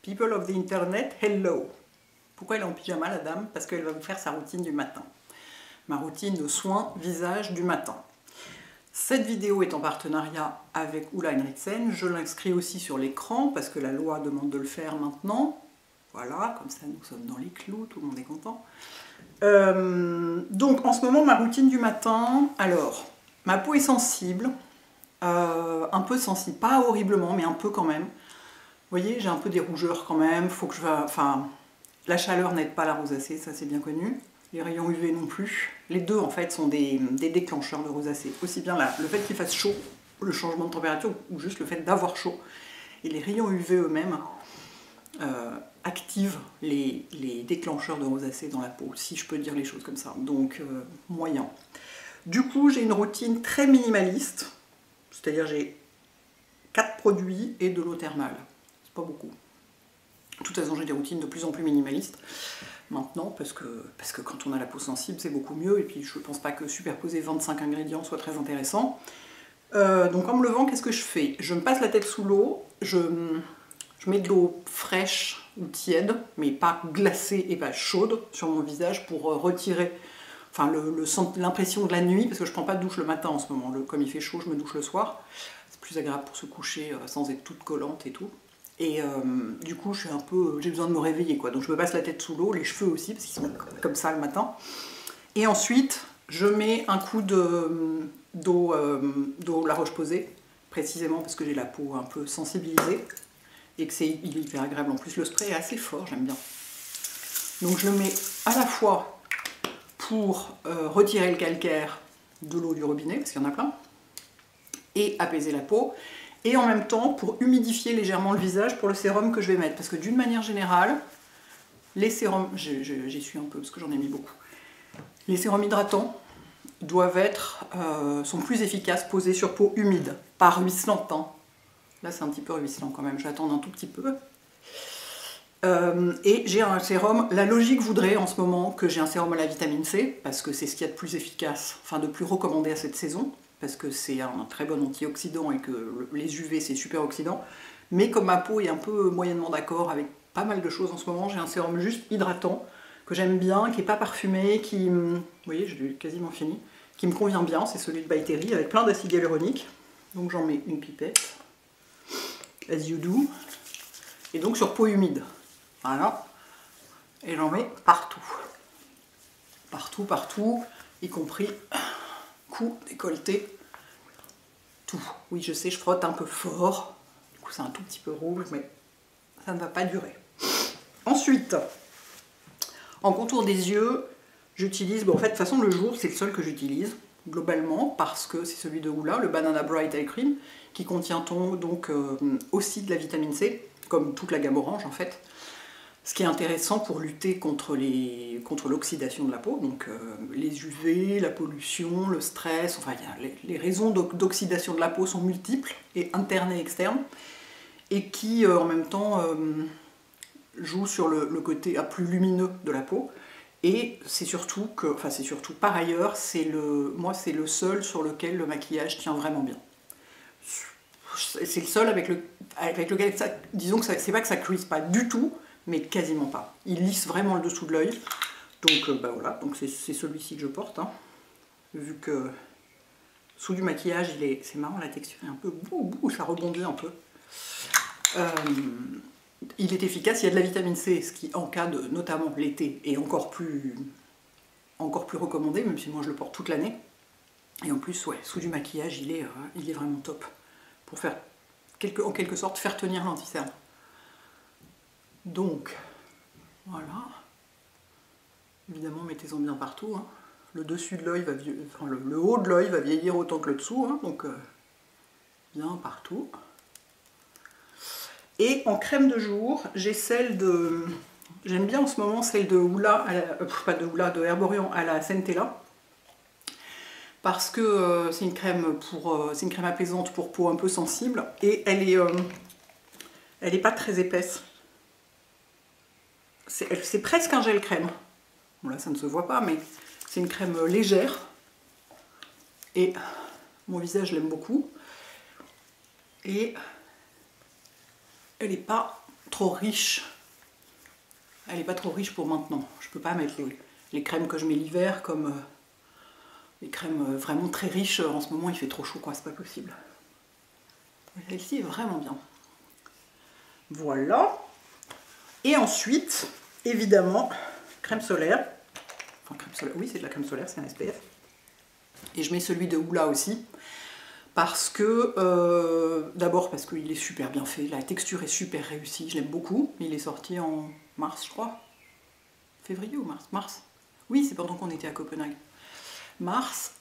People of the Internet, hello. Pourquoi elle est en pyjama la dame? Parce qu'elle va me faire sa routine du matin. Ma routine de soins visage du matin. Cette vidéo est en partenariat avec Ulla Henriksen. Je l'inscris aussi sur l'écran parce que la loi demande de le faire maintenant. Voilà, comme ça nous sommes dans les clous, tout le monde est content. Donc en ce moment, ma routine du matin, alors, ma peau est sensible, un peu sensible, pas horriblement, mais un peu quand même. Vous voyez, j'ai un peu des rougeurs quand même, faut que je va, enfin, la chaleur n'aide pas la rosacée, ça c'est bien connu. Les rayons UV non plus. Les deux en fait sont des déclencheurs de rosacée. Aussi bien le fait qu'il fasse chaud, le changement de température, ou juste le fait d'avoir chaud. Et les rayons UV eux-mêmes activent les déclencheurs de rosacée dans la peau, si je peux dire les choses comme ça. Donc moyen. Du coup, j'ai une routine très minimaliste, c'est-à-dire j'ai 4 produits et de l'eau thermale. C'est pas beaucoup. De toute façon, j'ai des routines de plus en plus minimalistes maintenant, parce que quand on a la peau sensible, c'est beaucoup mieux, et puis je ne pense pas que superposer 25 ingrédients soit très intéressant. Donc en me levant, qu'est-ce que je fais? Je me passe la tête sous l'eau, je mets de l'eau fraîche ou tiède, mais pas glacée et pas chaude, sur mon visage pour retirer enfin, l'impression de la nuit, parce que je ne prends pas de douche le matin en ce moment, comme il fait chaud, je me douche le soir. C'est plus agréable pour se coucher sans être toute collante et tout. Et du coup, j'ai besoin de me réveiller, quoi. Donc je me passe la tête sous l'eau, les cheveux aussi, parce qu'ils sont comme ça le matin. Et ensuite, je mets un coup d'eau La Roche-Posay, précisément parce que j'ai la peau un peu sensibilisée et que il est hyper agréable. En plus, le spray est assez fort, j'aime bien. Donc je le mets à la fois pour retirer le calcaire de l'eau du robinet, parce qu'il y en a plein, et apaiser la peau. Et en même temps pour humidifier légèrement le visage pour le sérum que je vais mettre. Parce que d'une manière générale, les sérums, j'y suis un peu parce que j'en ai mis beaucoup, les sérums hydratants sont plus efficaces posés sur peau humide, pas ruisselante. Hein. Là c'est un petit peu ruisselant quand même, je vais attendre un tout petit peu. Et j'ai un sérum, la logique voudrait en ce moment que j'ai un sérum à la vitamine C, parce que c'est ce qu'il y a de plus efficace, enfin de plus recommandé à cette saison, parce que c'est un très bon antioxydant et que les UV c'est super oxydant. Mais comme ma peau est un peu moyennement d'accord avec pas mal de choses en ce moment, j'ai un sérum juste hydratant, que j'aime bien, qui n'est pas parfumé, qui, vous voyez, j'ai quasiment fini, qui me convient bien, c'est celui de By Terry, avec plein d'acide hyaluronique. Donc j'en mets une pipette, as you do, et donc sur peau humide. Voilà, et j'en mets partout. Partout, partout, y compris cou, décolleté, tout. Oui, je sais, je frotte un peu fort, du coup c'est un tout petit peu rouge, mais ça ne va pas durer. Ensuite, en contour des yeux, j'utilise, bon en fait de toute façon le jour c'est le seul que j'utilise, globalement, parce que c'est celui de Ulla, le Banana Bright Eye Cream, qui contient donc aussi de la vitamine C, comme toute la gamme orange en fait. Ce qui est intéressant pour lutter contre l'oxydation de la peau, donc les UV, la pollution, le stress, enfin les raisons d'oxydation de la peau sont multiples, et internes et externes, et qui en même temps jouent sur le côté plus lumineux de la peau. Et c'est surtout que, enfin c'est surtout par ailleurs, moi c'est le seul sur lequel le maquillage tient vraiment bien. C'est le seul avec lequel, disons que c'est pas que ça cuise pas du tout, mais quasiment pas. Il lisse vraiment le dessous de l'œil. Donc bah voilà, donc c'est celui-ci que je porte. Hein. Vu que sous du maquillage, c'est marrant, la texture est un peu bouh, ça rebondit un peu. Il est efficace, il y a de la vitamine C, ce qui en cas de, notamment l'été, est encore plus recommandé, même si moi je le porte toute l'année. Et en plus, ouais, sous du maquillage, il est vraiment top. Pour faire, en quelque sorte, faire tenir l'anti-cerne. Donc, voilà. Évidemment, mettez-en bien partout. Hein. Le dessus de l'œil va enfin, le haut de l'œil va vieillir autant que le dessous, hein, donc bien partout. Et en crème de jour, j'ai celle de... J'aime bien en ce moment celle de Ulla, pas de Ulla, de Herborian à la Centella. Parce que c'est une crème apaisante pour peau un peu sensible, et elle est pas très épaisse. C'est presque un gel crème. Bon là ça ne se voit pas, mais c'est une crème légère. Et mon visage l'aime beaucoup. Et elle n'est pas trop riche. Elle n'est pas trop riche pour maintenant. Je peux pas mettre les crèmes que je mets l'hiver comme les crèmes vraiment très riches. En ce moment, il fait trop chaud, quoi. C'est pas possible. Celle-ci est vraiment bien. Voilà. Et ensuite, évidemment, crème solaire. Enfin, crème solaire. Oui, c'est de la crème solaire, c'est un SPF. Et je mets celui de Hoola aussi. Parce que, d'abord parce qu'il est super bien fait, la texture est super réussie, je l'aime beaucoup. Il est sorti en mars, je crois. Février ou mars? Mars. Oui, c'est pendant qu'on était à Copenhague. Mars,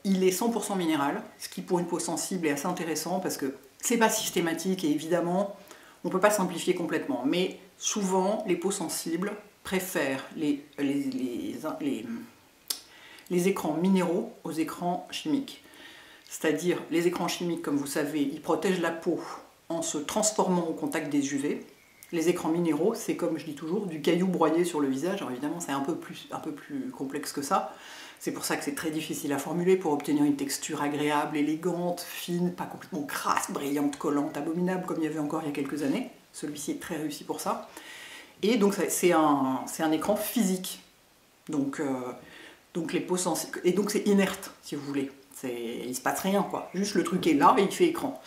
il est 100% minéral, ce qui pour une peau sensible est assez intéressant parce que c'est pas systématique et évidemment, on peut pas simplifier complètement. Mais souvent, les peaux sensibles préfèrent les écrans minéraux aux écrans chimiques. C'est-à-dire, les écrans chimiques, comme vous savez, ils protègent la peau en se transformant au contact des UV. Les écrans minéraux, c'est comme je dis toujours, du caillou broyé sur le visage. Alors évidemment, c'est un peu plus complexe que ça. C'est pour ça que c'est très difficile à formuler pour obtenir une texture agréable, élégante, fine, pas complètement crasse, brillante, collante, abominable, comme il y avait encore il y a quelques années. Celui-ci est très réussi pour ça. Et donc, c'est un écran physique. Donc les peaux sensibles... Et donc, c'est inerte, si vous voulez. Il ne se passe rien, quoi. Juste le truc est là et il fait écran.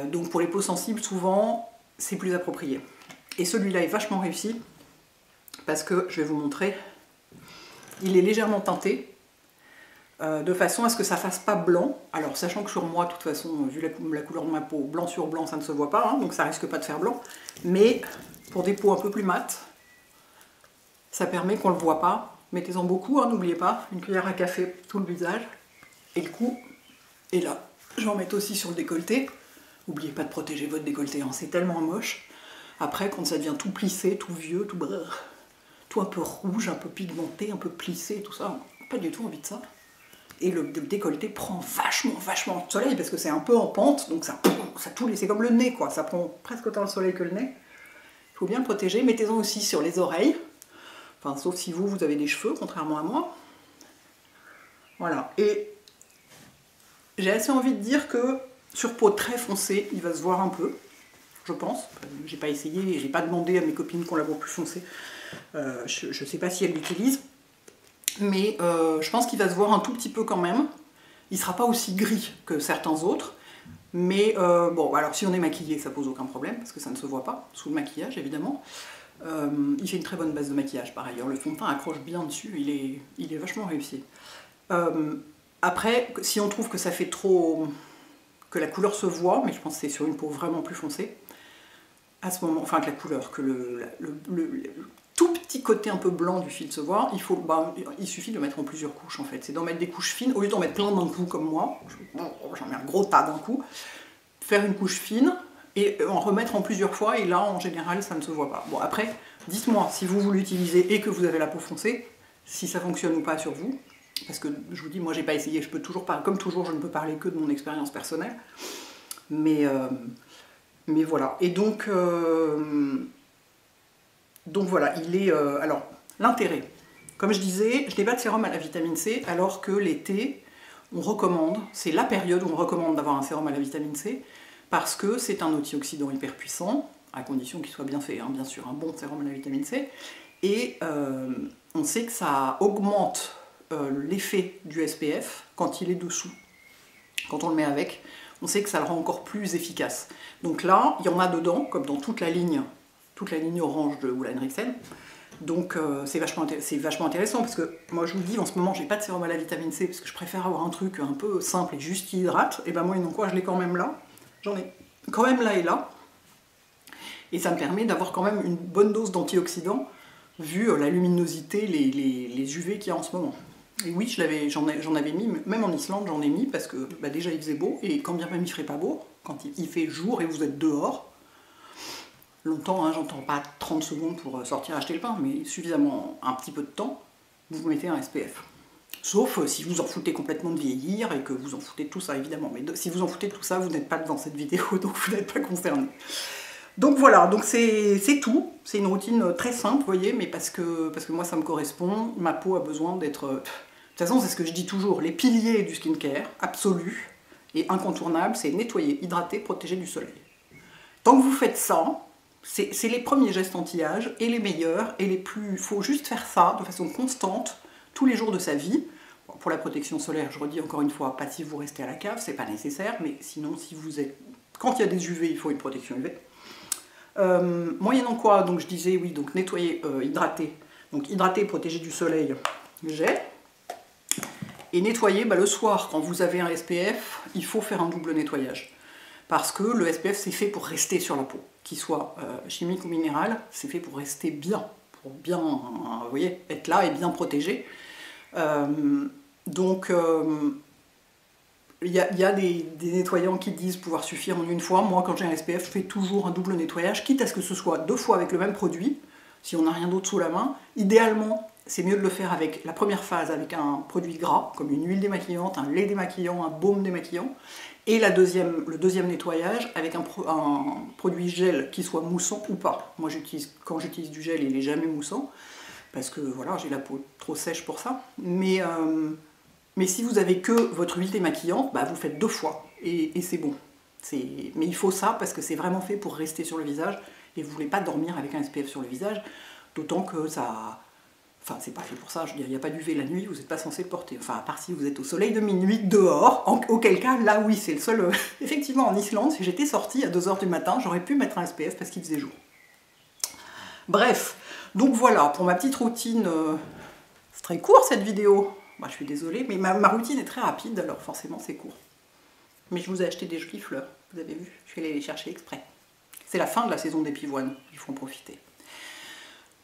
Donc pour les peaux sensibles, souvent, c'est plus approprié. Et celui-là est vachement réussi parce que, je vais vous montrer, il est légèrement teinté de façon à ce que ça ne fasse pas blanc. Alors, sachant que sur moi, de toute façon, vu la couleur de ma peau, blanc sur blanc, ça ne se voit pas, hein, donc ça risque pas de faire blanc. Mais pour des peaux un peu plus mates, ça permet qu'on ne le voit pas. Mettez-en beaucoup, hein, n'oubliez pas, une cuillère à café tout le visage. Et le cou est là. Je vais en mettre aussi sur le décolleté. N'oubliez pas de protéger votre décolleté, hein, c'est tellement moche. Après, quand ça devient tout plissé, tout vieux, tout un peu rouge, un peu pigmenté, un peu plissé, tout ça, pas du tout envie de ça. Et le décolleté prend vachement de soleil parce que c'est un peu en pente, donc ça tout c'est comme le nez, quoi. Ça prend presque autant de soleil que le nez. Il faut bien le protéger. Mettez-en aussi sur les oreilles. Enfin, sauf si vous avez des cheveux, contrairement à moi. Voilà. Et j'ai assez envie de dire que sur peau très foncée, il va se voir un peu, je pense. J'ai pas essayé et j'ai pas demandé à mes copines qu'on la voit plus foncée. Je sais pas si elles l'utilisent, mais je pense qu'il va se voir un tout petit peu quand même. Il sera pas aussi gris que certains autres, mais bon, alors si on est maquillé, ça pose aucun problème parce que ça ne se voit pas sous le maquillage évidemment. Il fait une très bonne base de maquillage par ailleurs. Le fond de teint accroche bien dessus, il est vachement réussi. Après, si on trouve que ça fait trop... que la couleur se voit, mais je pense que c'est sur une peau vraiment plus foncée, à ce moment, enfin que la couleur, que le tout petit côté un peu blanc du fil se voit, il suffit de le mettre en plusieurs couches en fait. C'est d'en mettre des couches fines, au lieu d'en mettre plein d'un coup comme moi, j'en mets un gros tas d'un coup, faire une couche fine et en remettre en plusieurs fois, et là en général ça ne se voit pas. Bon après, dites-moi si vous l'utilisez et que vous avez la peau foncée, si ça fonctionne ou pas sur vous. Parce que je vous dis, moi j'ai pas essayé, je peux toujours parler, comme toujours je ne peux parler que de mon expérience personnelle. Mais voilà. Et donc voilà, il est... alors, l'intérêt. Comme je disais, je n'ai pas de sérum à la vitamine C, alors que l'été, on recommande, c'est la période où on recommande d'avoir un sérum à la vitamine C, parce que c'est un antioxydant hyper puissant, à condition qu'il soit bien fait, hein, bien sûr, un bon sérum à la vitamine C. Et on sait que ça augmente l'effet du SPF quand il est dessous. Quand on le met avec, on sait que ça le rend encore plus efficace. Donc là, il y en a dedans, comme dans toute la ligne orange de Hoola Henriksen. Donc c'est vachement intéressant parce que moi je vous dis en ce moment j'ai pas de sérum à la vitamine C parce que je préfère avoir un truc un peu simple et juste qui hydrate. Et ben moi non quoi, je l'ai quand même là. J'en ai quand même là et là. Et ça me permet d'avoir quand même une bonne dose d'antioxydants vu la luminosité, les UV qu'il y a en ce moment. Et oui, j'en avais mis, même en Islande j'en ai mis parce que bah, déjà il faisait beau, et quand bien même il ferait pas beau, quand il fait jour et vous êtes dehors, longtemps, hein, j'entends pas 30 secondes pour sortir acheter le pain, mais suffisamment un petit peu de temps, vous mettez un SPF. Sauf si vous en foutez complètement de vieillir et que vous en foutez de tout ça évidemment, mais si vous en foutez de tout ça, vous n'êtes pas devant cette vidéo, donc vous n'êtes pas concerné. Donc voilà, donc c'est tout, c'est une routine très simple, vous voyez, mais parce que moi ça me correspond, ma peau a besoin d'être... De toute façon, c'est ce que je dis toujours, les piliers du skincare, absolu et incontournable, c'est nettoyer, hydrater, protéger du soleil. Tant que vous faites ça, c'est les premiers gestes anti-âge et les meilleurs et les plus... Il faut juste faire ça de façon constante tous les jours de sa vie. Bon, pour la protection solaire, je redis encore une fois, pas si vous restez à la cave, c'est pas nécessaire, mais sinon si vous êtes... Quand il y a des UV, il faut une protection UV. Moyennant quoi, donc je disais oui, donc nettoyer, hydrater. Donc hydrater, protéger du soleil, j'ai. Et nettoyer, le soir, quand vous avez un SPF, il faut faire un double nettoyage. Parce que le SPF, c'est fait pour rester sur la peau. Qu'il soit chimique ou minéral, c'est fait pour rester bien. Pour bien, vous voyez, être là et bien protégé. Donc, il y a des nettoyants qui disent pouvoir suffire en une fois. Moi, quand j'ai un SPF, je fais toujours un double nettoyage, quitte à ce que ce soit 2 fois avec le même produit, si on n'a rien d'autre sous la main. Idéalement, c'est mieux de le faire avec la première phase avec un produit gras, comme une huile démaquillante, un lait démaquillant, un baume démaquillant, et le deuxième nettoyage avec un produit gel qui soit moussant ou pas. Moi, quand j'utilise du gel, il n'est jamais moussant, parce que voilà, j'ai la peau trop sèche pour ça. Mais si vous avez que votre huile démaquillante, vous faites 2 fois et c'est bon. Mais il faut ça parce que c'est vraiment fait pour rester sur le visage et vous ne voulez pas dormir avec un SPF sur le visage, d'autant que ça... Enfin, c'est pas fait pour ça, je veux dire, il n'y a pas d'UV la nuit, vous n'êtes pas censé le porter. Enfin, à part si vous êtes au soleil de minuit dehors, auquel cas, là oui, c'est le seul... Effectivement, en Islande, si j'étais sortie à 2 h du matin, j'aurais pu mettre un SPF parce qu'il faisait jour. Bref, donc voilà, pour ma petite routine... C'est très court cette vidéo. Je suis désolée, mais ma routine est très rapide, alors forcément c'est court. Mais je vous ai acheté des jolies fleurs, vous avez vu, je suis allée les chercher exprès. C'est la fin de la saison des pivoines, il faut en profiter.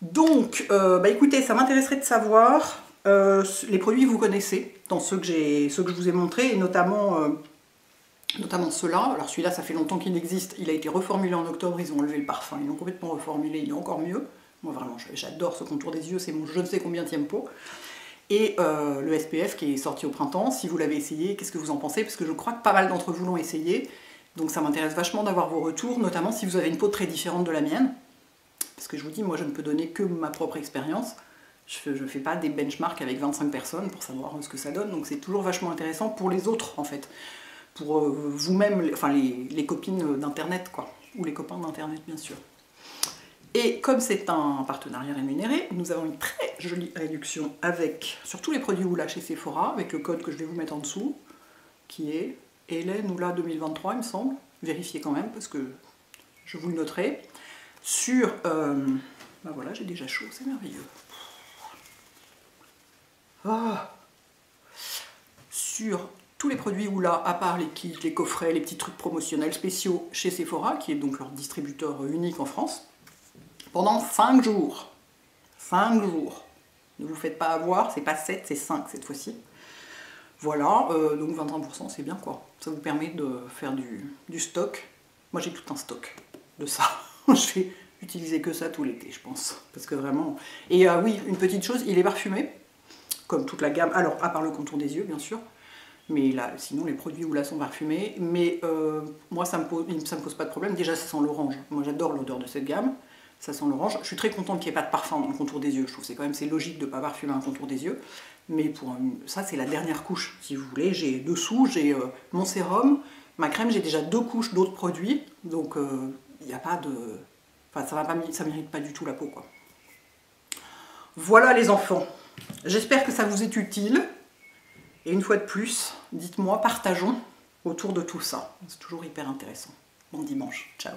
Donc, écoutez, ça m'intéresserait de savoir les produits que vous connaissez, dans ceux que je vous ai montrés, et notamment ceux-là. Alors celui-là, ça fait longtemps qu'il existe, il a été reformulé en octobre, ils ont enlevé le parfum, ils l'ont complètement reformulé, il est encore mieux. Moi vraiment, j'adore ce contour des yeux, c'est mon je ne sais combienième pot. Et le SPF qui est sorti au printemps, si vous l'avez essayé, qu'est-ce que vous en pensez? Parce que je crois que pas mal d'entre vous l'ont essayé, donc ça m'intéresse vachement d'avoir vos retours, notamment si vous avez une peau très différente de la mienne. Parce que je vous dis, moi je ne peux donner que ma propre expérience, je ne fais pas des benchmarks avec 25 personnes pour savoir ce que ça donne, donc c'est toujours vachement intéressant pour les autres en fait. Pour vous-même, enfin les copines d'internet quoi, ou les copains d'internet bien sûr. Et comme c'est un partenariat rémunéré, nous avons une très jolie réduction sur tous les produits Oula chez Sephora, avec le code que je vais vous mettre en dessous, qui est Hélène Oula 2023, il me semble. Vérifiez quand même, parce que je vous le noterai. Sur... voilà, j'ai déjà chaud, c'est merveilleux. Sur tous les produits Oula, à part les kits, les coffrets, les petits trucs promotionnels spéciaux chez Sephora, qui est donc leur distributeur unique en France, pendant 5 jours. 5 jours. Ne vous faites pas avoir, c'est pas 7, c'est 5 cette fois-ci. Voilà, donc 21%, c'est bien quoi. Ça vous permet de faire du stock. Moi j'ai tout un stock de ça. Je vais utiliser que ça tout l'été, je pense. Parce que vraiment... Et oui, une petite chose, il est parfumé, comme toute la gamme. Alors, à part le contour des yeux, bien sûr. Mais là, sinon, les produits Oula sont parfumés. Mais moi, ça me pose pas de problème. Déjà, ça sent l'orange. Moi, j'adore l'odeur de cette gamme. Ça sent l'orange. Je suis très contente qu'il n'y ait pas de parfum dans le contour des yeux. Je trouve que c'est logique de ne pas parfumer un contour des yeux. Mais ça, c'est la dernière couche, si vous voulez. J'ai dessous, j'ai mon sérum, ma crème, j'ai déjà 2 couches d'autres produits. Donc, il n'y a pas de... Enfin, ça mérite pas du tout la peau, quoi. Voilà les enfants. J'espère que ça vous est utile. Et une fois de plus, dites-moi, partageons autour de tout ça. C'est toujours hyper intéressant. Bon dimanche. Ciao.